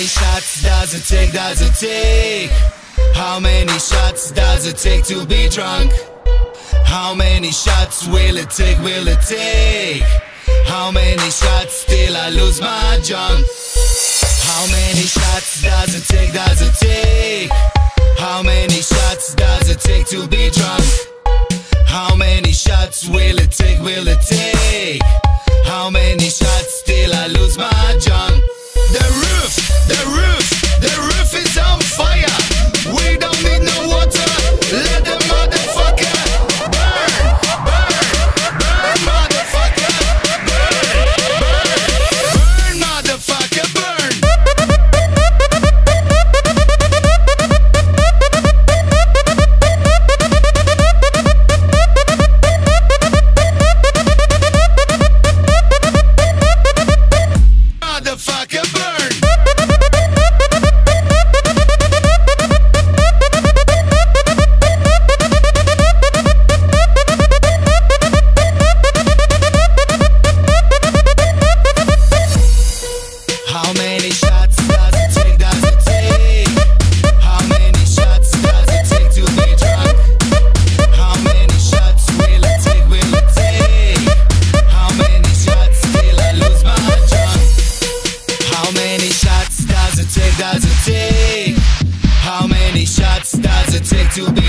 shots does it take, does it take? How many shots does it take to be drunk? How many shots will it take, will it take? How many shots till I lose my junk? How many shots does it take, does it take? How many shots does it take to be drunk? How many shots will it take, will it take? How many shots till I lose my junk? The roof, the roof, the roof is on fire. We don't need no water. Let the motherfucker burn, burn, burn, motherfucker. Burn, burn, burn, motherfucker, burn. Motherfucker, burn. How many shots does it take, does it take? How many shots does it take to be drunk? How many shots will it take, will it take? How many shots till I lose my junk? How many shots does it take, does it take? How many shots does it take to be